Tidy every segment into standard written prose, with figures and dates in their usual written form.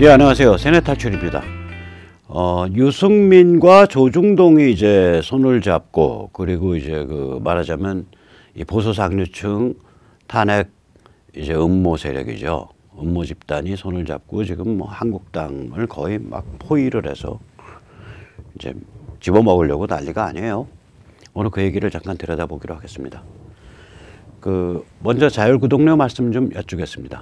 예, 안녕하세요. 세뇌탈출입니다. 유승민과 조중동이 이제 손을 잡고, 그리고 이제 말하자면 이 보수 상류층 탄핵 이제 음모 세력이죠. 음모 집단이 손을 잡고 지금 뭐 한국당을 거의 막 포위를 해서 이제 집어먹으려고 난리가 아니에요. 오늘 그 얘기를 잠깐 들여다보기로 하겠습니다. 먼저 자율구독료 말씀 좀 여쭙겠습니다.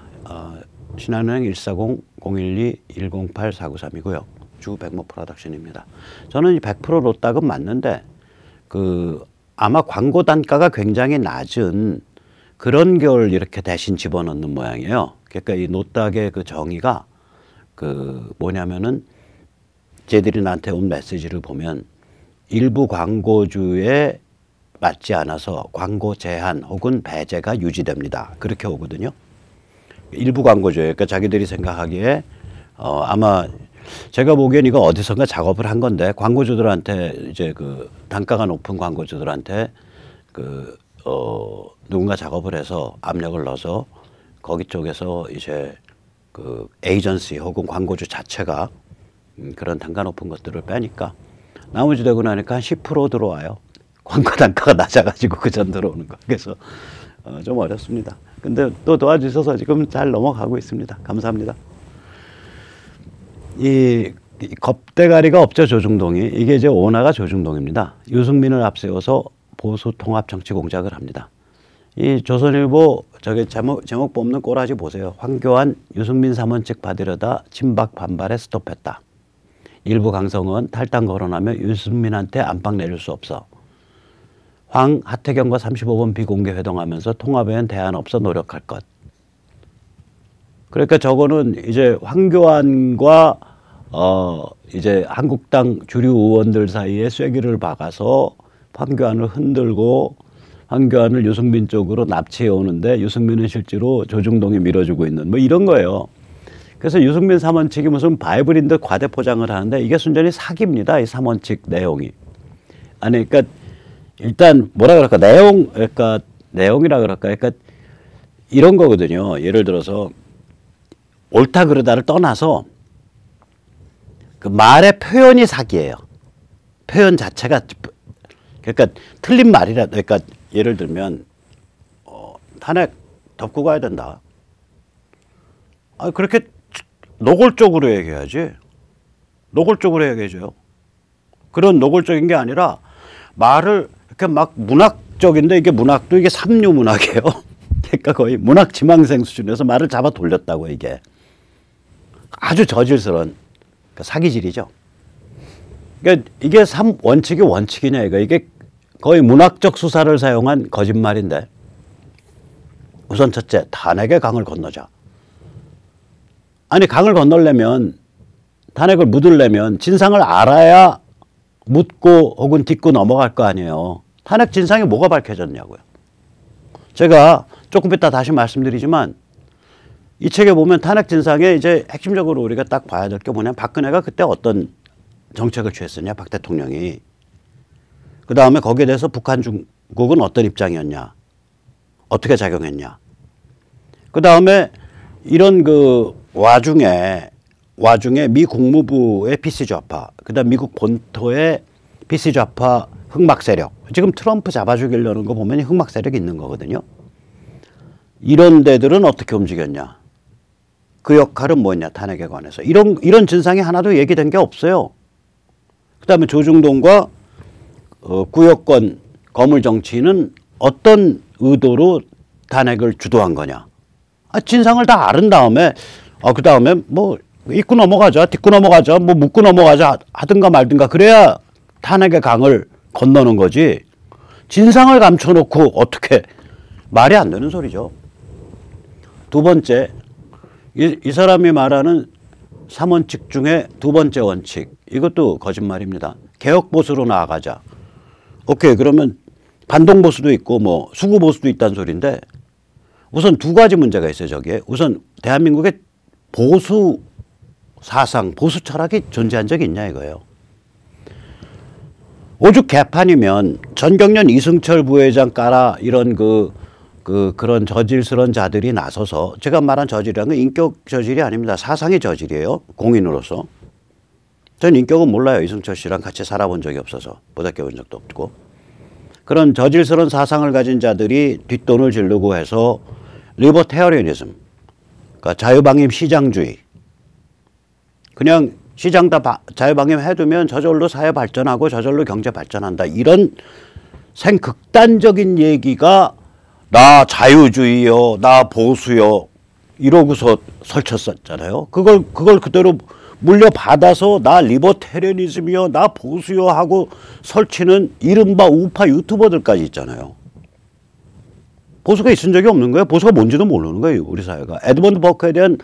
신한은행 140-012-108-493이고요. 주 백모 프로덕션입니다. 저는 이 100% 노딱은 맞는데 아마 광고 단가가 굉장히 낮은 그런 걸 이렇게 대신 집어넣는 모양이에요. 그러니까 이 노딱의 그 정의가 뭐냐면은 쟤들이 나한테 온 메시지를 보면 일부 광고주에 맞지 않아서 광고 제한 혹은 배제가 유지됩니다. 그렇게 오거든요. 일부 광고주예요. 그러니까 자기들이 생각하기에 아마 제가 보기엔 이거 어디선가 작업을 한 건데 광고주들한테 이제 단가가 높은 광고주들한테 누군가 작업을 해서 압력을 넣어서 거기 쪽에서 이제 에이전시 혹은 광고주 자체가 그런 단가 높은 것들을 빼니까 나머지 되고 나니까 한 10% 들어와요. 광고 단가가 낮아가지고 그전 들어오는 거. 그래서 좀 어렵습니다. 근데 또 도와주셔서 지금 잘 넘어가고 있습니다. 감사합니다. 이 겁대가리가 없죠, 조중동이. 이게 이제 오나가 조중동입니다. 유승민을 앞세워서 보수 통합 정치 공작을 합니다. 이 조선일보 제목 뽑는 꼬라지 보세요. 황교안 유승민 3원칙 받으려다 친박 반발에 스톱했다. 일부 강성은 탈당 거론하며 유승민한테 안방 내릴 수 없어. 하태경과 35번 비공개 회동하면서 통합에는 대안 없어 노력할 것. 그러니까 저거는 이제 황교안과 이제 한국당 주류 의원들 사이에 쐐기를 박아서 황교안을 흔들고 황교안을 유승민 쪽으로 납치해 오는데 유승민은 실제로 조중동이 밀어주고 있는 뭐 이런 거예요. 그래서 유승민 3원칙이 무슨 바이블인 듯 과대 포장을 하는데 이게 순전히 사기입니다. 이 3원칙 내용이. 아니 그러니까 일단 뭐라 그럴까 내용이라 그럴까 그러니까 이런 거거든요. 예를 들어서 옳다 그르다를 떠나서 말의 표현이 사기예요. 표현 자체가 그러니까 틀린 말이라 그러니까 예를 들면 탄핵 덮고 가야 된다. 그렇게 노골적으로 얘기해야지. 노골적으로 얘기해줘요. 그런 노골적인 게 아니라 말을 이렇게 막 문학적인데 이게 문학도 이게 삼류 문학이에요. 그러니까 거의 문학 지망생 수준에서 말을 잡아 돌렸다고 이게. 아주 저질스러운 사기질이죠. 그러니까 이게 원칙이 원칙이냐 이게 거의 문학적 수사를 사용한 거짓말인데 우선 첫째 탄핵의 강을 건너자. 아니 강을 건너려면 탄핵을 묻으려면 진상을 알아야 묻고 혹은 딛고 넘어갈 거 아니에요. 탄핵 진상이 뭐가 밝혀졌냐고요. 제가 조금 이따 다시 말씀드리지만 이 책에 보면 탄핵 진상에 이제 핵심적으로 우리가 딱 봐야 될 게 뭐냐면 박근혜가 그때 어떤 정책을 취했었냐, 박 대통령이. 그 다음에 거기에 대해서 북한 중국은 어떤 입장이었냐, 어떻게 작용했냐. 그 다음에 이런 와중에 미 국무부의 PC 좌파, 그 다음 미국 본토의 PC 좌파 흑막 세력. 지금 트럼프 잡아 죽이려는 거 보면 흑막 세력이 있는 거거든요. 이런 데들은 어떻게 움직였냐. 그 역할은 뭐였냐, 탄핵에 관해서. 이런 진상이 하나도 얘기된 게 없어요. 그 다음에 조중동과 구여권 거물 정치인은 어떤 의도로 탄핵을 주도한 거냐. 진상을 다 아른 다음에 그 다음에 뭐 잊고 넘어가자, 딛고 넘어가자, 뭐 묻고 넘어가자 하든가 말든가 그래야 탄핵의 강을 건너는 거지. 진상을 감춰놓고 어떻게 말이 안 되는 소리죠. 두 번째, 이 사람이 말하는 3원칙 중에 두 번째 원칙, 이것도 거짓말입니다. 개혁보수로 나아가자. 오케이, 그러면 반동보수도 있고 뭐 수구보수도 있다는 소리인데 우선 두 가지 문제가 있어요. 저기에 우선 대한민국의 보수 사상, 보수 철학이 존재한 적이 있냐 이거예요. 오죽 개판이면 전경련 이승철 부회장 까라 이런 그런 저질스러운 자들이 나서서, 제가 말한 저질이라는 건 인격 저질이 아닙니다. 사상의 저질이에요. 공인으로서. 전 인격은 몰라요. 이승철 씨랑 같이 살아본 적이 없어서. 보살펴본 적도 없고. 그런 저질스러운 사상을 가진 자들이 뒷돈을 지르고 해서 리버테리언리즘, 그러니까 자유방임 시장주의, 그냥 시장 다 자유방임 해두면 저절로 사회 발전하고 저절로 경제 발전한다, 이런 생극단적인 얘기가 나 자유주의요, 나 보수요 이러고서 설쳤었잖아요. 그걸 그대로 물려받아서 나 리버테리언리즘이요, 나 보수요 하고 설치는 이른바 우파 유튜버들까지 있잖아요. 보수가 있은 적이 없는 거예요. 보수가 뭔지도 모르는 거예요, 우리 사회가. 에드먼드 버크에 대한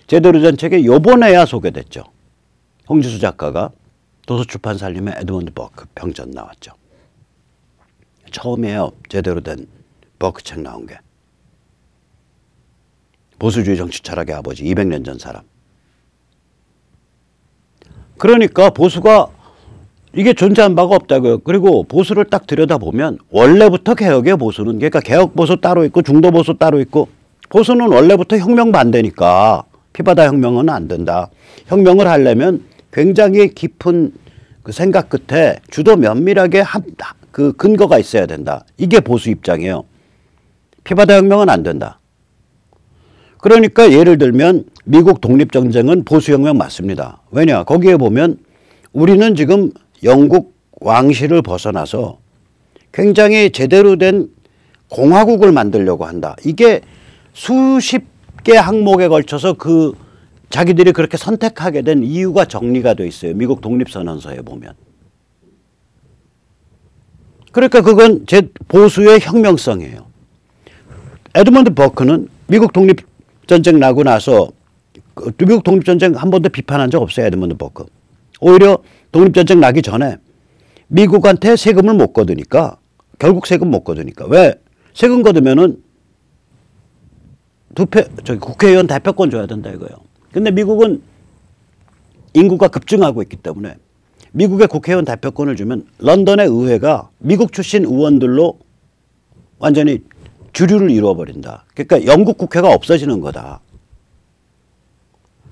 제대로 된 책이 요번에야 소개됐죠. 홍지수 작가가 도서출판 살림의 에드먼드 버크 병전 나왔죠. 처음이에요, 제대로 된 버크 책 나온 게. 보수주의 정치 철학의 아버지, 200년 전 사람. 그러니까 보수가 이게 존재한 바가 없다고요. 그리고 보수를 딱 들여다보면 원래부터 개혁이에요, 보수는. 그러니까 개혁 보수 따로 있고 중도 보수 따로 있고, 보수는 원래부터 혁명 반대니까 피바다 혁명은 안 된다. 혁명을 하려면 굉장히 깊은 그 생각 끝에 주도 면밀하게 그 근거가 있어야 된다. 이게 보수 입장이에요. 피바다 혁명은 안 된다. 그러니까 예를 들면 미국 독립전쟁은 보수혁명 맞습니다. 왜냐? 거기에 보면 우리는 지금 영국 왕실을 벗어나서 굉장히 제대로 된 공화국을 만들려고 한다. 이게 수십 개 항목에 걸쳐서 그 자기들이 그렇게 선택하게 된 이유가 정리가 돼 있어요. 미국 독립선언서에 보면. 그러니까 그건 제 보수의 혁명성이에요. 에드먼드 버크는 미국 독립전쟁 나고 나서 미국 독립전쟁 한 번도 비판한 적 없어요, 에드먼드 버크. 오히려 독립전쟁 나기 전에 미국한테 세금을 못 거두니까, 결국 세금 못 거두니까. 왜? 세금 거두면은 국회의원 대표권 줘야 된다 이거예요. 근데 미국은 인구가 급증하고 있기 때문에 미국의 국회의원 대표권을 주면 런던의 의회가 미국 출신 의원들로 완전히 주류를 이루어버린다. 그러니까 영국 국회가 없어지는 거다.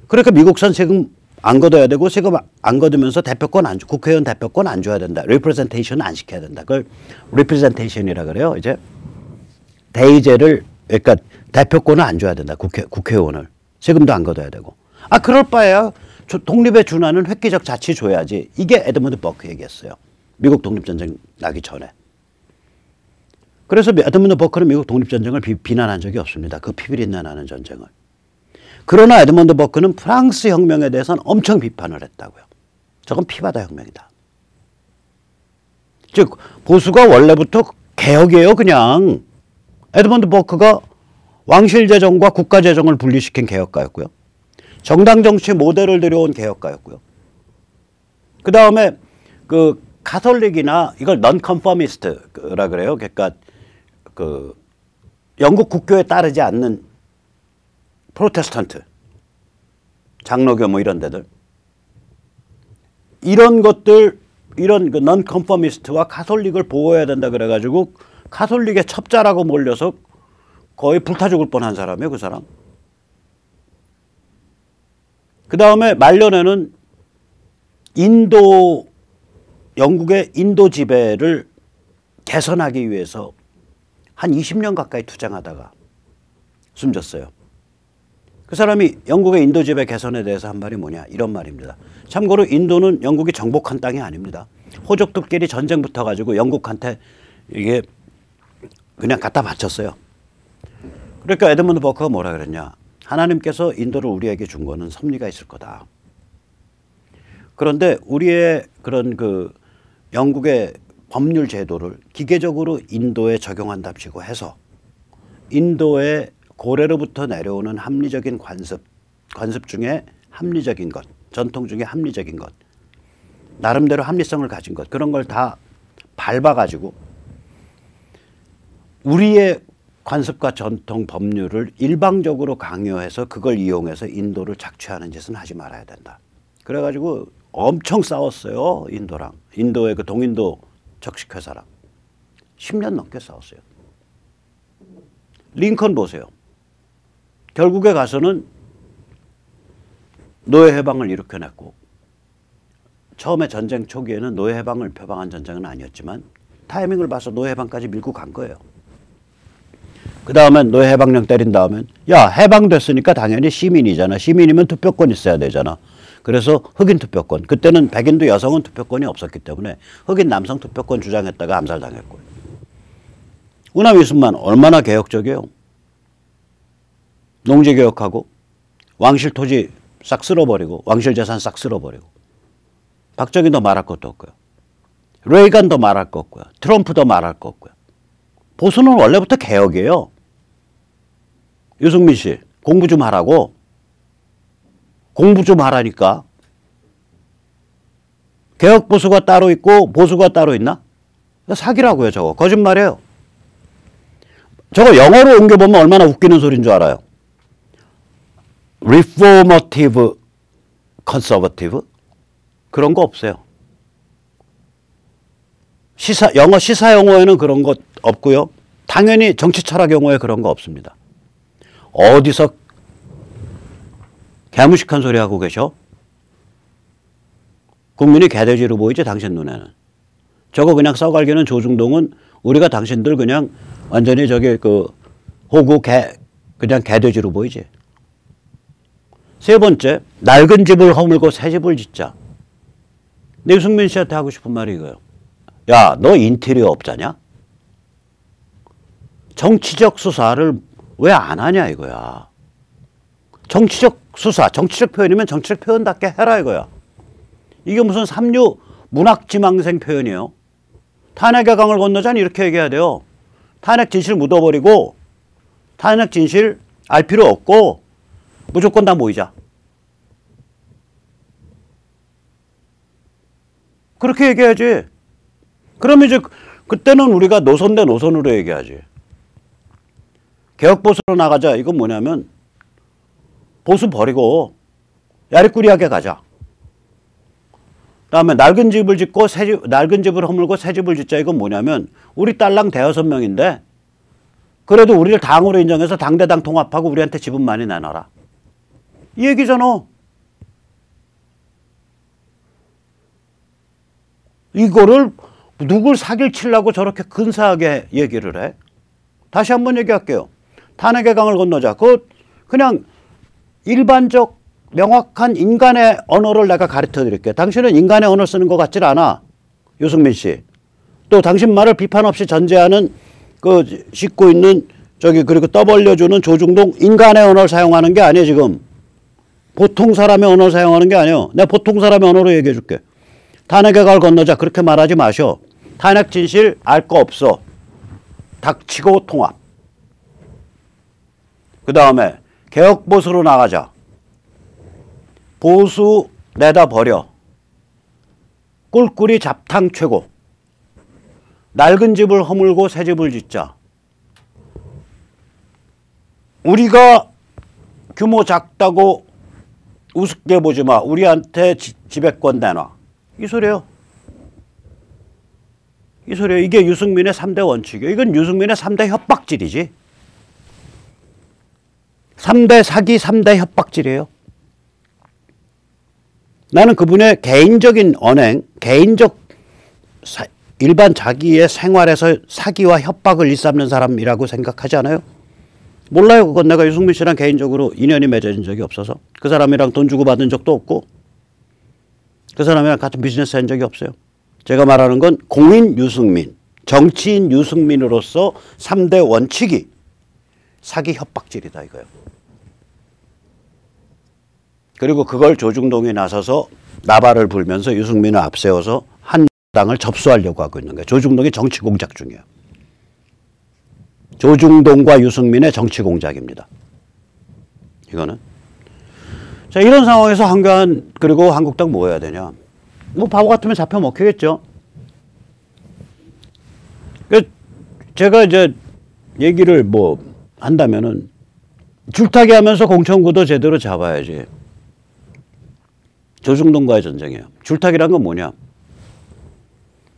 그러니까 미국산 세금 안 걷어야 되고, 세금 안 걷으면서 국회의원 대표권 안 줘야 된다. 리프레젠테이션 안 시켜야 된다. 그걸 리프레젠테이션이라 그래요. 이제 대의제를, 그러니까 대표권을 안 줘야 된다. 국회의원을. 세금도 안 걷어야 되고. 그럴 바에야 독립에 준하는 획기적 자치 줘야지. 이게 에드먼드 버크 얘기였어요. 미국 독립전쟁 나기 전에. 그래서 에드먼드 버크는 미국 독립전쟁을 비난한 적이 없습니다. 그 피비린내 나는 전쟁을. 그러나 에드먼드 버크는 프랑스 혁명에 대해서는 엄청 비판을 했다고요. 저건 피바다 혁명이다. 즉 보수가 원래부터 개혁이에요, 그냥. 에드먼드 버크가 왕실재정과 국가재정을 분리시킨 개혁가였고요. 정당 정치 모델을 들여온 개혁가였고요. 그 다음에 그 가톨릭이나 이걸 넌컨퍼미스트라 그래요. 그러니까 그 영국 국교에 따르지 않는 프로테스탄트, 장로교 뭐 이런 데들, 이런 것들, 이런 그 넌컨퍼미스트와 가톨릭을 보호해야 된다 그래가지고 가톨릭의 첩자라고 몰려서 거의 불타 죽을 뻔한 사람이에요, 그 사람. 그 다음에 말년에는 영국의 인도 지배를 개선하기 위해서 한 20년 가까이 투쟁하다가 숨졌어요. 그 사람이 영국의 인도 지배 개선에 대해서 한 말이 뭐냐, 이런 말입니다. 참고로 인도는 영국이 정복한 땅이 아닙니다. 호족들끼리 전쟁 붙어가지고 영국한테 이게 그냥 갖다 바쳤어요. 그러니까 에드먼드 버크가 뭐라 그랬냐. 하나님께서 인도를 우리에게 준 거는 섭리가 있을 거다. 그런데 우리의 그런 그 영국의 법률 제도를 기계적으로 인도에 적용한답시고 해서 인도의 고래로부터 내려오는 합리적인 관습 중에 합리적인 것, 전통 중에 합리적인 것, 나름대로 합리성을 가진 것, 그런 걸 다 밟아가지고 우리의 관습과 전통 법률을 일방적으로 강요해서 그걸 이용해서 인도를 착취하는 짓은 하지 말아야 된다. 그래가지고 엄청 싸웠어요, 인도랑. 인도의 그 동인도 적식회사랑. 10년 넘게 싸웠어요. 링컨 보세요. 결국에 가서는 노예 해방을 일으켜냈고, 처음에 전쟁 초기에는 노예 해방을 표방한 전쟁은 아니었지만 타이밍을 봐서 노예 해방까지 밀고 간 거예요. 그 다음엔 노예 해방령 때린 다음엔 야, 해방됐으니까 당연히 시민이잖아. 시민이면 투표권 있어야 되잖아. 그래서 흑인 투표권. 그때는 백인도 여성은 투표권이 없었기 때문에 흑인 남성 투표권 주장했다가 암살당했고요. 우남 이순만 얼마나 개혁적이에요. 농지개혁하고 왕실 토지 싹 쓸어버리고 왕실 재산 싹 쓸어버리고. 박정희도 말할 것도 없고요. 레이간도 말할 거 없고요. 트럼프도 말할 거 없고요. 보수는 원래부터 개혁이에요. 유승민 씨, 공부 좀 하라고. 공부 좀 하라니까. 개혁 보수가 따로 있고 보수가 따로 있나? 사기라고요, 저거. 거짓말이에요. 저거 영어로 옮겨보면 얼마나 웃기는 소리인 줄 알아요? Reformative Conservative? 그런 거 없어요. 영어 시사 용어에는 그런 것 없고요. 당연히 정치 철학 용어에 그런 거 없습니다. 어디서 개무식한 소리 하고 계셔? 국민이 개돼지로 보이지 당신 눈에는. 저거 그냥 써갈기는 조중동은 우리가 당신들 그냥 완전히 저기 그 호구 그냥 개돼지로 보이지. 세 번째, 낡은 집을 허물고 새 집을 짓자. 내 유승민 씨한테 하고 싶은 말이 이거예요. 야, 너 인테리어 업자냐? 정치적 수사를 왜 안 하냐 이거야. 정치적 수사, 정치적 표현이면 정치적 표현답게 해라 이거야. 이게 무슨 삼류 문학지망생 표현이에요. 탄핵의 강을 건너자니 이렇게 얘기해야 돼요. 탄핵 진실 묻어버리고 탄핵 진실 알 필요 없고 무조건 다 모이자. 그렇게 얘기해야지. 그러면 이제 그때는 우리가 노선 대 노선으로 얘기하지. 개혁보수로 나가자. 이건 뭐냐면 보수 버리고 야리꾸리하게 가자. 그다음에 낡은 집을 짓고 낡은 집을 허물고 새 집을 짓자. 이건 뭐냐면 우리 딸랑 대여섯 명인데 그래도 우리를 당으로 인정해서 당대당 통합하고 우리한테 지분 많이 내놔라. 이 얘기잖아. 이거를 누굴 사기를 치려고 저렇게 근사하게 얘기를 해? 다시 한번 얘기할게요. 탄핵의 강을 건너자. 그냥 일반적 명확한 인간의 언어를 내가 가르쳐 드릴게요. 당신은 인간의 언어 쓰는 것 같질 않아. 유승민 씨. 또 당신 말을 비판 없이 전제하는 싣고 있는 그리고 떠벌려주는 조중동 인간의 언어를 사용하는 게 아니에요, 지금. 보통 사람의 언어를 사용하는 게 아니에요. 내가 보통 사람의 언어로 얘기해 줄게. 탄핵의 강을 건너자. 그렇게 말하지 마셔. 탄핵 진실 알 거 없어. 닥치고 통합. 그 다음에 개혁 보수로 나가자. 보수 내다 버려. 꿀꿀이 잡탕 최고. 낡은 집을 허물고 새 집을 짓자. 우리가 규모 작다고 우습게 보지 마. 우리한테 지배권 내놔. 이 소리예요. 이 소리예요. 이게 유승민의 3대 원칙이에요. 이건 유승민의 3대 협박질이지. 3대 사기, 3대 협박질이에요. 나는 그분의 개인적인 언행, 일반 자기의 생활에서 사기와 협박을 일삼는 사람이라고 생각하지 않아요? 몰라요. 그건 내가 유승민 씨랑 개인적으로 인연이 맺어진 적이 없어서. 그 사람이랑 돈 주고 받은 적도 없고 그 사람이랑 같은 비즈니스 한 적이 없어요. 제가 말하는 건 공인 유승민, 정치인 유승민으로서 3대 원칙이 사기 협박질이다 이거예요. 그리고 그걸 조중동이 나서서 나발을 불면서 유승민을 앞세워서 한 당을 접수하려고 하고 있는 거예요. 조중동이 정치 공작 중이에요. 조중동과 유승민의 정치 공작입니다. 이거는. 자, 이런 상황에서 한교안 그리고 한국당 뭐 해야 되냐. 뭐 바보 같으면 잡혀 먹히겠죠. 제가 이제 얘기를 뭐 한다면은 줄타기 하면서 공천구도 제대로 잡아야지. 조중동과의 전쟁이에요. 줄타기란 건 뭐냐.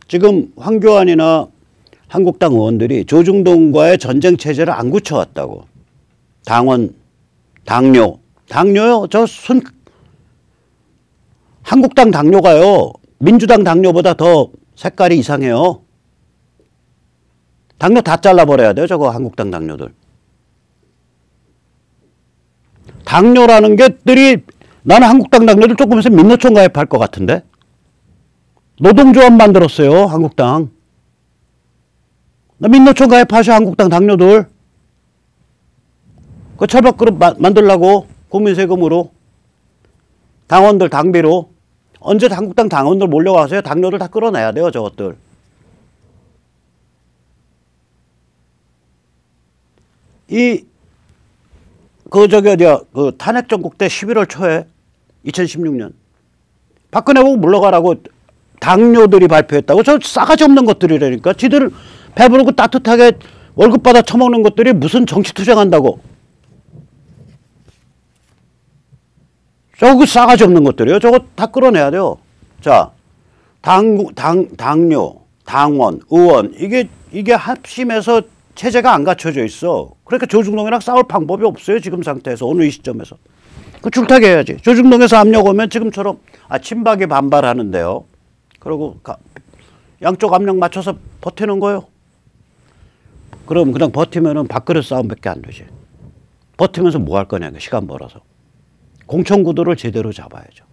지금 황교안이나 한국당 의원들이 조중동과의 전쟁 체제를 안 굳혀왔다고. 당원, 당뇨요? 한국당 당뇨가요, 민주당 당뇨보다 더 색깔이 이상해요. 당뇨 다 잘라버려야 돼요, 저거 한국당 당뇨들. 당뇨라는 것들이, 나는 한국당 당뇨들 조금 있으면 민노총 가입할 것 같은데? 노동조합 만들었어요, 한국당. 나 민노총 가입하셔, 한국당 당뇨들. 그 철밥그룹 만들라고, 국민 세금으로. 당원들 당비로. 언제 한국당 당원들 몰려와서요, 당뇨들 다 끌어내야 돼요, 저것들. 탄핵 전국 때 11월 초에 2016년 박근혜 보고 물러가라고 당뇨들이 발표했다고. 저 싸가지 없는 것들이라니까. 지들 배부르고 따뜻하게 월급 받아 처먹는 것들이 무슨 정치 투쟁한다고. 저거 싸가지 없는 것들이에요. 저거 다 끌어내야 돼요. 자, 당뇨, 당원, 의원, 이게 합심해서 체제가 안 갖춰져 있어. 그러니까 조중동이랑 싸울 방법이 없어요. 지금 상태에서, 오늘 이 시점에서. 그 줄타기 해야지. 조중동에서 압력 오면 지금처럼 친박이 반발하는데요. 그리고 양쪽 압력 맞춰서 버티는 거예요. 그럼 그냥 버티면은 밥그릇 싸움밖에 안 되지. 버티면서 뭐 할 거냐, 시간 벌어서. 공천구도를 제대로 잡아야죠.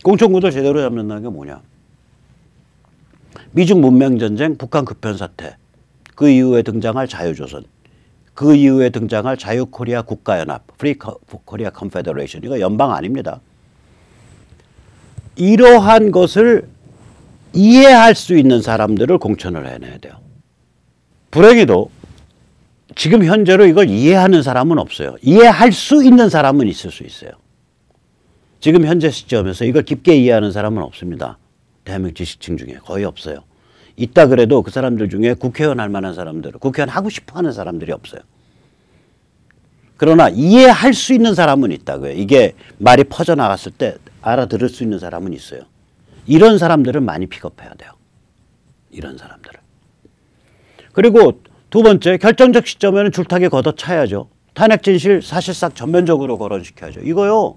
공천구도를 제대로 잡는다는 게 뭐냐. 미중 문명전쟁, 북한 급변사태, 그 이후에 등장할 자유조선, 그 이후에 등장할 자유코리아 국가연합, 프리 코리아 컨페더레이션, 이거 연방 아닙니다. 이러한 것을 이해할 수 있는 사람들을 공천을 해내야 돼요. 불행히도 지금 현재로 이걸 이해하는 사람은 없어요. 이해할 수 있는 사람은 있을 수 있어요. 지금 현재 시점에서 이걸 깊게 이해하는 사람은 없습니다. 대한민국 지식층 중에 거의 없어요. 있다 그래도 그 사람들 중에 국회의원 할 만한 사람들, 국회의원 하고 싶어 하는 사람들이 없어요. 그러나 이해할 수 있는 사람은 있다고요. 이게 말이 퍼져나갔을 때 알아들을 수 있는 사람은 있어요. 이런 사람들을 많이 픽업해야 돼요. 이런 사람들을. 그리고 두 번째, 결정적 시점에는 줄타기 걷어차야죠. 탄핵 진실 사실상 전면적으로 거론시켜야죠. 이거요,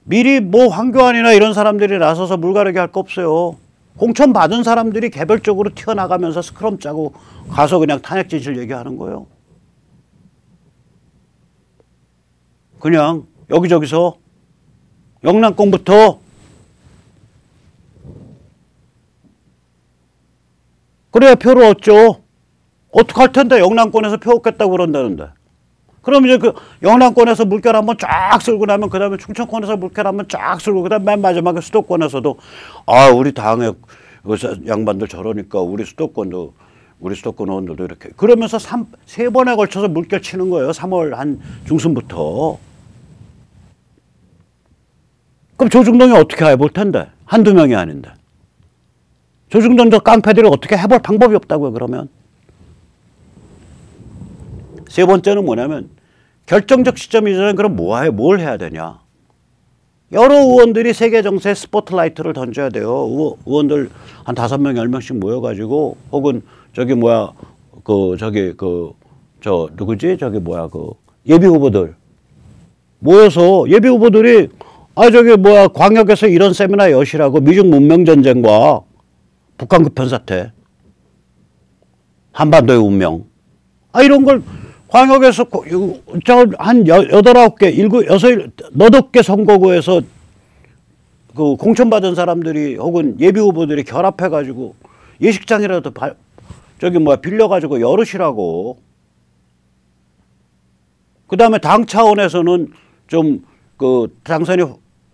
미리 뭐 황교안이나 이런 사람들이 나서서 물가르기 할 거 없어요. 공천 받은 사람들이 개별적으로 튀어나가면서 스크럼 짜고 가서 그냥 탄핵 진실 얘기하는 거예요. 그냥 여기저기서 영남권부터. 그래야 표를 얻죠. 어떡할 텐데, 영남권에서 표 얻겠다고 그런다는데. 그럼 이제 그 영남권에서 물결 한번 쫙 쓸고 나면 그 다음에 충청권에서 물결 한번 쫙 쓸고 그 다음에 맨 마지막에 수도권에서도 우리 당의 양반들 저러니까 우리 수도권 의원들도 이렇게. 그러면서 세 번에 걸쳐서 물결 치는 거예요. 3월 한 중순부터. 그럼 조중동이 어떻게 해볼 텐데? 한두 명이 아닌데. 조중동 저 깡패들이 어떻게 해볼 방법이 없다고요, 그러면. 세 번째는 뭐냐면, 결정적 시점 이전에 그럼 뭘 해야 되냐. 여러 의원들이 세계 정세에 스포트라이트를 던져야 돼요. 의원들 한 5명, 10명씩 모여가지고, 혹은 예비 후보들 모여서, 예비 후보들이 광역에서 이런 세미나 여시라고, 미중 문명전쟁과 북한 급변사태, 한반도의 운명, 이런 걸 광역에서 한 8개, 8개 선거구에서 그 공천받은 사람들이 혹은 예비 후보들이 결합해가지고 예식장이라도 빌려가지고 열으시라고. 그 다음에 당 차원에서는 좀 당선이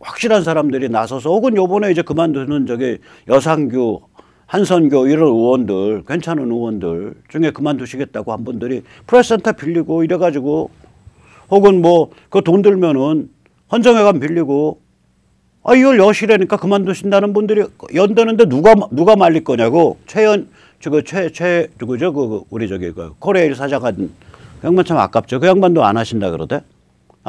확실한 사람들이 나서서, 혹은 요번에 이제 그만두는 여상규, 한선교 이런 의원들, 괜찮은 의원들 중에 그만두시겠다고 한 분들이 프레스센터 빌리고 이래가지고, 혹은 그 돈 들면은 헌정회관 빌리고, 이걸 여시라니까 그만두신다는 분들이 연대는데 누가 말릴 거냐고. 우리 코레일 사장한 그 양반 참 아깝죠. 그 양반도 안 하신다 그러대.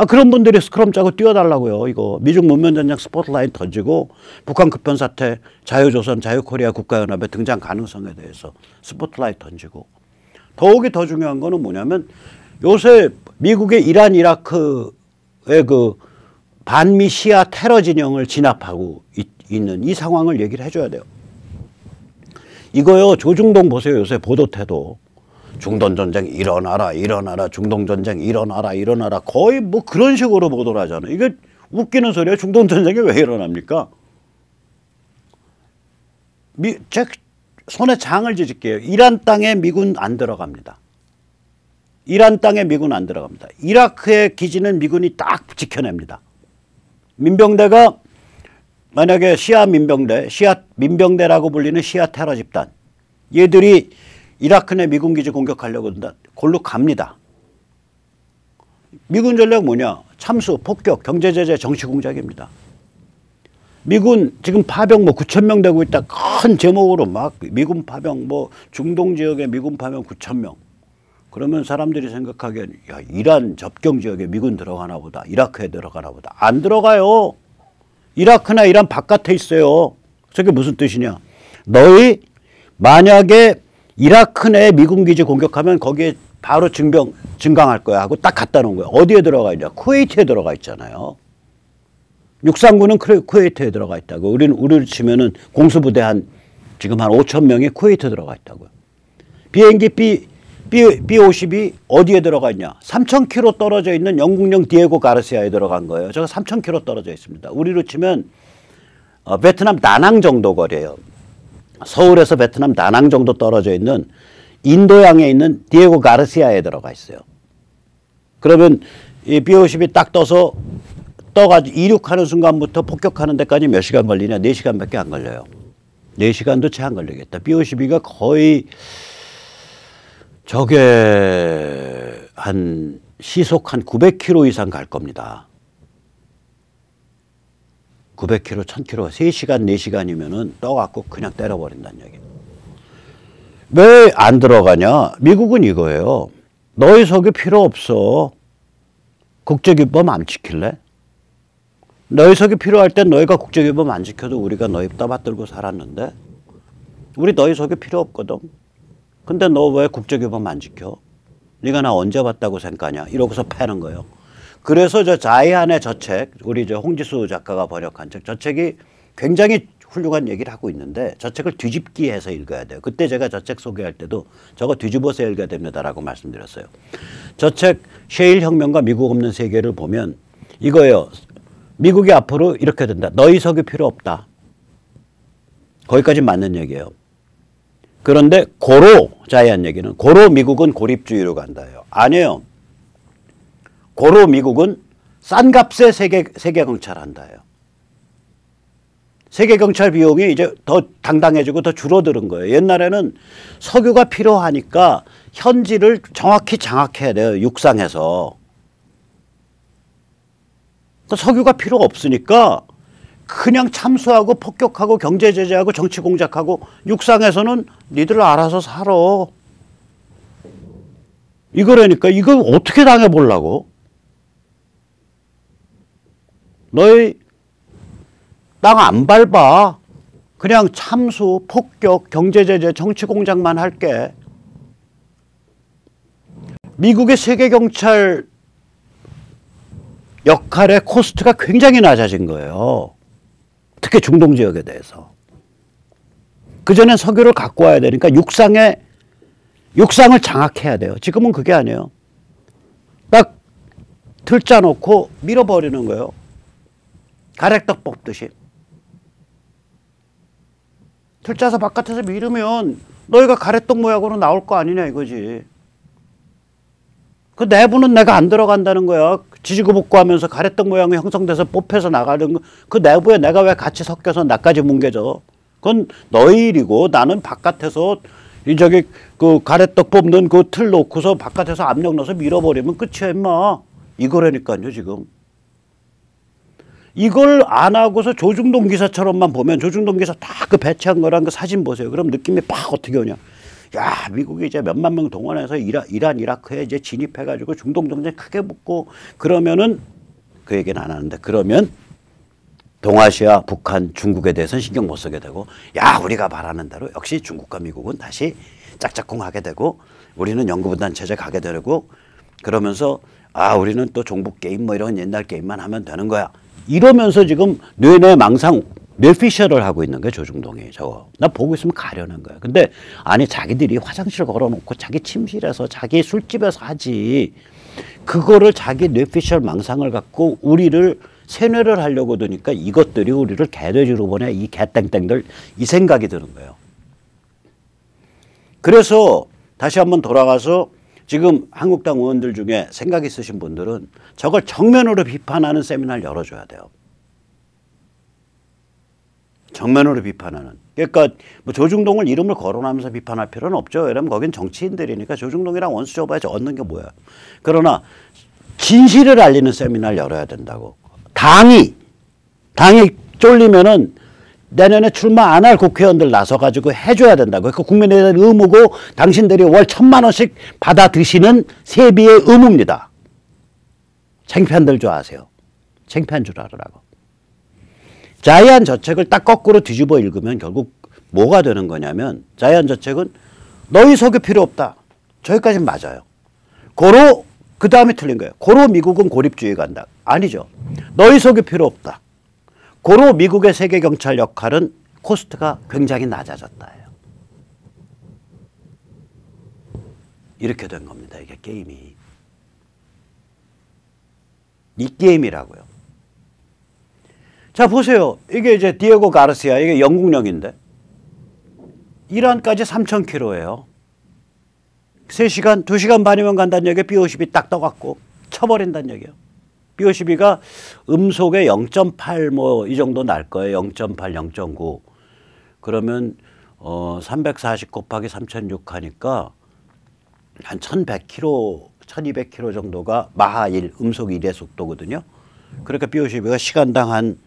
그런 분들이 스크럼 짜고 뛰어달라고요. 이거 미중 문면전쟁 스포트라이트 던지고 북한 급변사태 자유조선 자유코리아 국가연합의 등장 가능성에 대해서 스포트라이트 던지고 더욱이 더 중요한 거는 뭐냐면 요새 미국의 이란 이라크의 그 반미 시아 테러 진영을 진압하고 있는 이 상황을 얘기를 해줘야 돼요. 이거요 조중동 보세요. 요새 보도 태도. 중동전쟁 일어나라 일어나라 중동전쟁 일어나라 거의 뭐 그런 식으로 보도를 하잖아요. 이게 웃기는 소리예요. 중동전쟁이 왜 일어납니까? 제 손에 장을 지질게요. 이란 땅에 미군 안 들어갑니다. 이란 땅에 미군 안 들어갑니다. 이라크의 기지는 미군이 딱 지켜냅니다. 민병대가 만약에 시아 민병대라고 불리는 시아 테러 집단 얘들이 이라크 내 미군 기지 공격하려고 한다. 골로 갑니다. 미군 전략 뭐냐? 참수, 폭격, 경제 제재, 정치 공작입니다. 미군 지금 파병 뭐 9,000명 되고 있다. 큰 제목으로 막 미군 파병 뭐 중동 지역에 미군 파병 9,000명. 그러면 사람들이 생각하기엔 야, 이란 접경 지역에 미군 들어가나 보다. 이라크에 들어가나 보다. 안 들어가요. 이라크나 이란 바깥에 있어요. 그게 무슨 뜻이냐? 너희 만약에 이라크 내 미군 기지 공격하면 거기에 바로 증강할 거야 하고 딱 갖다 놓은 거야. 어디에 들어가 있냐? 쿠웨이트에 들어가 있잖아요. 육상군은 쿠웨이트에 들어가 있다고. 우리를 치면은 공수부대 지금 한 5,000명이 쿠웨이트에 들어가 있다고요. 비행기 B-52 어디에 들어가 있냐? 3,000km 떨어져 있는 영국령 디에고 가르시아에 들어간 거예요. 저거 3,000km 떨어져 있습니다. 우리로 치면 베트남 다낭 정도 거리예요. 서울에서 베트남 다낭 정도 떨어져 있는 인도양에 있는 디에고 가르시아에 들어가 있어요. 그러면 이 B-52 딱 떠가지고 이륙하는 순간부터 폭격하는 데까지 몇 시간 걸리냐? 4시간밖에 안 걸려요. 4시간도 채 안 걸리겠다. B-52가 거의 저게 시속 한 900km 이상 갈 겁니다. 900km, 1000km, 3시간, 4시간이면은 떠갖고 그냥 때려버린다는 얘기. 왜 안 들어가냐? 미국은 이거예요. 너희 석유 필요 없어. 국제규범 안 지킬래? 너희 석유 필요할 땐 너희가 국제규범 안 지켜도 우리가 너희 떠받들고 살았는데 우리 너희 석유 필요 없거든. 근데 너 왜 국제규범 안 지켜? 네가 나 언제 봤다고 생각하냐? 이러고서 패는 거예요. 그래서 저 자이한의 저 책, 우리 저 홍지수 작가가 번역한 책, 저 책이 굉장히 훌륭한 얘기를 하고 있는데 저 책을 뒤집기 해서 읽어야 돼요. 그때 제가 저 책 소개할 때도 저거 뒤집어서 읽어야 됩니다라고 말씀드렸어요. 저 책 셰일 혁명과 미국 없는 세계를 보면 이거예요. 미국이 앞으로 이렇게 된다. 너희 석유 필요 없다. 거기까지 맞는 얘기예요. 그런데 고로 자이한 얘기는 고로 미국은 고립주의로 간다예요. 아니에요. 고로 미국은 싼 값에 세계 경찰 한다예요. 세계 경찰 비용이 이제 더 당당해지고 더 줄어드는 거예요. 옛날에는 석유가 필요하니까 현지를 정확히 장악해야 돼요. 육상에서. 석유가 필요가 없으니까 그냥 참수하고 폭격하고 경제 제재하고 정치 공작하고 육상에서는 니들 알아서 살아. 이거라니까. 이걸 어떻게 당해보려고? 너희 땅 안 밟아. 그냥 참수, 폭격, 경제 제재, 정치 공작만 할게. 미국의 세계 경찰 역할의 코스트가 굉장히 낮아진 거예요. 특히 중동 지역에 대해서. 그전엔 석유를 갖고 와야 되니까 육상을 장악해야 돼요. 지금은 그게 아니에요. 딱 틀자 놓고 밀어버리는 거예요. 가래떡 뽑듯이. 틀자서 바깥에서 밀으면 너희가 가래떡 모양으로 나올 거 아니냐 이거지. 그 내부는 내가 안 들어간다는 거야. 지지구복구하면서 가래떡 모양이 형성돼서 뽑혀서 나가는 거. 그 내부에 내가 왜 같이 섞여서 나까지 뭉개져. 그건 너희 일이고 나는 바깥에서 그 가래떡 뽑는 그 틀 놓고서 바깥에서 압력 넣어서 밀어버리면 끝이야 임마. 이거라니까요 지금. 이걸 안 하고서 조중동 기사처럼만 보면 조중동 기사 다 그 배치한 거랑 그 사진 보세요. 그럼 느낌이 팍 어떻게 오냐. 야, 미국이 이제 몇만 명 동원해서 이란, 이라크에 이제 진입해가지고 중동 정책 크게 붙고 그러면은 그 얘기는 안 하는데 그러면 동아시아, 북한, 중국에 대해서는 신경 못 쓰게 되고 야, 우리가 바라는 대로 역시 중국과 미국은 다시 짝짝꿍하게 되고 우리는 연구분단 체제 가게 되고 그러면서 아, 우리는 또 종북 게임 뭐 이런 옛날 게임만 하면 되는 거야. 이러면서 지금 뇌내 망상, 뇌피셜을 하고 있는 거예요, 조중동이. 저거. 나 보고 있으면 가려는 거야. 근데 아니 자기들이 화장실 걸어놓고 자기 침실에서 자기 술집에서 하지. 그거를 자기 뇌피셜 망상을 갖고 우리를 세뇌를 하려고 드니까 이것들이 우리를 개돼지로 보내 이 개땡땡들 이 생각이 드는 거예요. 그래서 다시 한번 돌아가서 지금 한국당 의원들 중에 생각 있으신 분들은 저걸 정면으로 비판하는 세미나를 열어줘야 돼요. 정면으로 비판하는. 그러니까 뭐 조중동을 이름을 거론하면서 비판할 필요는 없죠. 왜냐면 거긴 정치인들이니까 조중동이랑 원수 줘봐야지 얻는 게 뭐야. 그러나 진실을 알리는 세미나를 열어야 된다고. 당이 쫄리면은 내년에 출마 안 할 국회의원들 나서가지고 해줘야 된다고. 그러니까 국민에 대한 의무고 당신들이 월 1,000만 원씩 받아 드시는 세비의 의무입니다. 창피한 줄 아세요. 창피한 줄 알으라고. 자이언 저책을 딱 거꾸로 뒤집어 읽으면 결국 뭐가 되는 거냐면 자이언 저책은 너희 속이 필요 없다. 저기까지는 맞아요. 고로 그 다음에 틀린 거예요. 고로 미국은 고립주의 간다. 아니죠. 너희 속이 필요 없다. 고로 미국의 세계경찰 역할은 코스트가 굉장히 낮아졌다예요. 이렇게 된 겁니다. 이게 게임이. 이 게임이라고요. 자, 보세요. 이게 이제 디에고 가르시아, 이게 영국령인데 이란까지 3,000km예요. 3시간, 2시간 반이면 간다는 얘기에 B-52 딱 떠갖고 쳐버린다는 얘기예요. B-52가 음속에 0.8 뭐 이 정도 날 거예요. 0.8, 0.9. 그러면 340 곱하기 3,006 하니까 한 1,100km, 1,200km 정도가 마하 1, 음속 1의 속도거든요. 그러니까 B-52가 시간당 한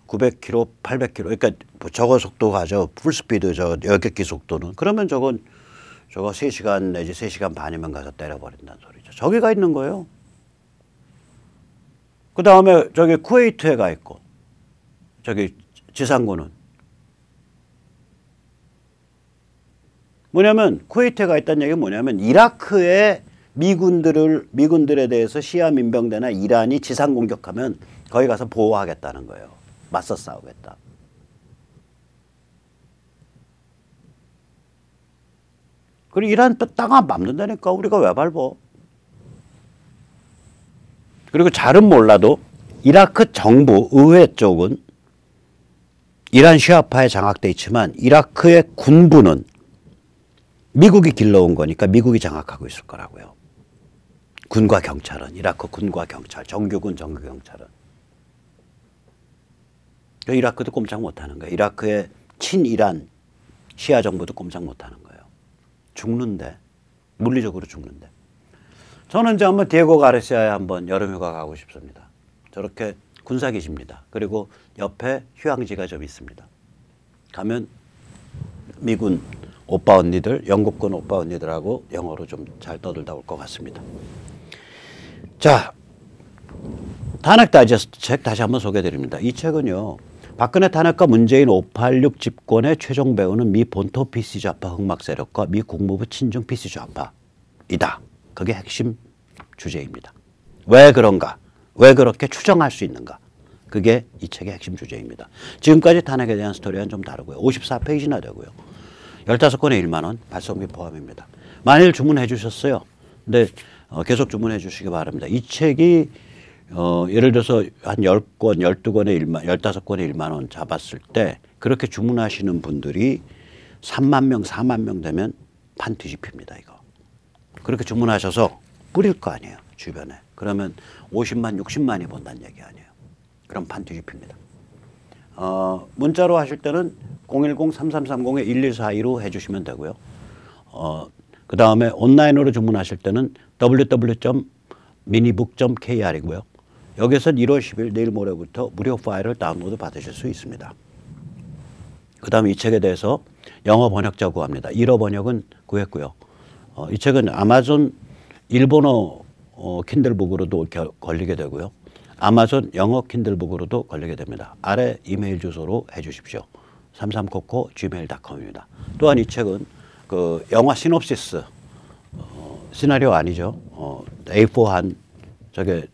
900km, 800km. 그러니까 저거 속도 가죠. 풀스피드 저 여객기 속도는. 그러면 저거 3시간 내지 3시간 반이면 가서 때려버린다는 소리죠. 저기가 있는 거예요. 그 다음에 저기 쿠웨이트에 가 있고 저기 지상군은 뭐냐면 쿠웨이트에 가 있다는 얘기는 뭐냐면 이라크의 미군들에 대해서 시아 민병대나 이란이 지상 공격하면 거기 가서 보호하겠다는 거예요. 맞서 싸우겠다. 그리고 이란 땅 밟는다니까 우리가 왜 밟어? 그리고 잘은 몰라도 이라크 정부 의회 쪽은 이란 시아파에 장악돼 있지만 이라크의 군부는 미국이 길러온 거니까 미국이 장악하고 있을 거라고요. 군과 경찰은 이라크 군과 경찰, 정규군, 정규경찰은. 이라크도 꼼짝 못하는 거예요. 이라크의 친이란 시아 정부도 꼼짝 못하는 거예요. 죽는데. 물리적으로 죽는데. 저는 이제 한번 디에고 가르시아에 한번 여름휴가 가고 싶습니다. 저렇게 군사기지입니다. 그리고 옆에 휴양지가 좀 있습니다. 가면 미군 오빠 언니들, 영국군 오빠 언니들하고 영어로 좀 잘 떠들다 올 것 같습니다. 자, 탄핵 다이제스트 책 다시 한번 소개해드립니다. 이 책은요. 박근혜 탄핵과 문재인 586 집권의 최종 배후는 미 본토 PC 좌파 흑막 세력과 미 국무부 친중 PC 좌파이다. 그게 핵심 주제입니다. 왜 그런가? 왜 그렇게 추정할 수 있는가? 그게 이 책의 핵심 주제입니다. 지금까지 탄핵에 대한 스토리와는 좀 다르고요. 54페이지나 되고요. 15권에 1만 원, 발송비 포함입니다. 만일 주문해 주셨어요. 근데 계속 주문해 주시기 바랍니다. 이 책이 예를 들어서 한 10권, 12권에 1만, 15권에 1만 원 잡았을 때 그렇게 주문하시는 분들이 3만 명, 4만 명 되면 판 뒤집힙니다. 이거. 그렇게 주문하셔서 뿌릴 거 아니에요. 주변에. 그러면 50만, 60만이 본다는 얘기 아니에요. 그럼 판 뒤집힙니다. 문자로 하실 때는 010-3330-1142로 해주시면 되고요. 그 다음에 온라인으로 주문하실 때는 www.minibook.kr이고요. 여기서 1월 10일 내일 모레부터 무료 파일을 다운로드 받으실 수 있습니다. 그 다음에 이 책에 대해서 영어 번역자 구합니다. 일어 번역은 구했고요. 이 책은 아마존 일본어 킨들북으로도 걸리게 되고요. 아마존 영어 킨들북으로도 걸리게 됩니다. 아래 이메일 주소로 해주십시오. 33coco@gmail.com입니다. 또한 이 책은 그 영화 시놉시스 시나리오 아니죠. A4 한 저게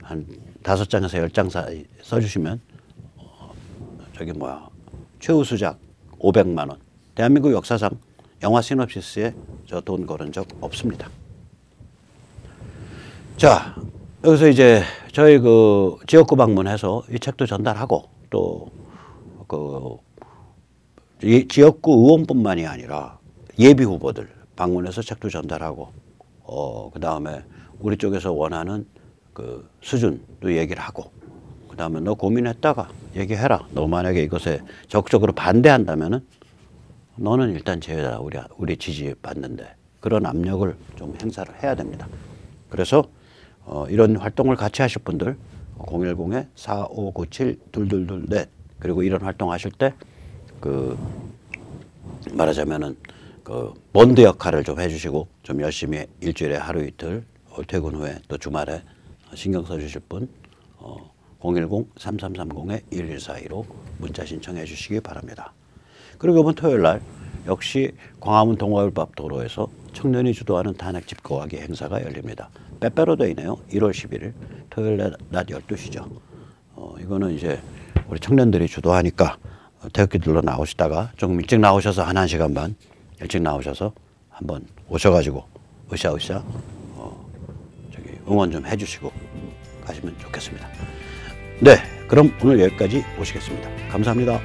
한 5장에서 10장 사이 써주시면 저기 뭐야 최우수작 500만 원. 대한민국 역사상 영화 시놉시스에 저 돈 걸은 적 없습니다. 자, 여기서 이제 저희 그 지역구 방문해서 이 책도 전달하고 또 그 지역구 의원뿐만이 아니라 예비 후보들 방문해서 책도 전달하고 그 다음에 우리 쪽에서 원하는 그 수준도 얘기를 하고 그 다음에 너 고민했다가 얘기해라. 너 만약에 이것에 적극적으로 반대한다면은 너는 일단 제외다. 우리 지지받는데 그런 압력을 좀 행사를 해야 됩니다. 그래서 이런 활동을 같이 하실 분들 010-4597-2224 그리고 이런 활동 하실 때 그 말하자면은 그 본드 역할을 좀 해주시고 좀 열심히 일주일에 하루 이틀 퇴근 후에 또 주말에 신경 써주실 분 010-3330-1142로 문자 신청해 주시기 바랍니다. 그리고 이번 토요일 날 역시 광화문 동화율밥 도로에서 청년이 주도하는 탄핵 집거하기 행사가 열립니다. 빼빼로 데이네요. 1월 11일 토요일 낮 12시죠. 이거는 이제 우리 청년들이 주도하니까 태극기들로 나오시다가 조금 일찍 나오셔서 한 시간 반 일찍 나오셔서 한번 오셔가지고 으쌰으쌰 저기 응원 좀 해주시고 가시면 좋겠습니다. 네, 그럼 오늘 여기까지 모시겠습니다. 감사합니다.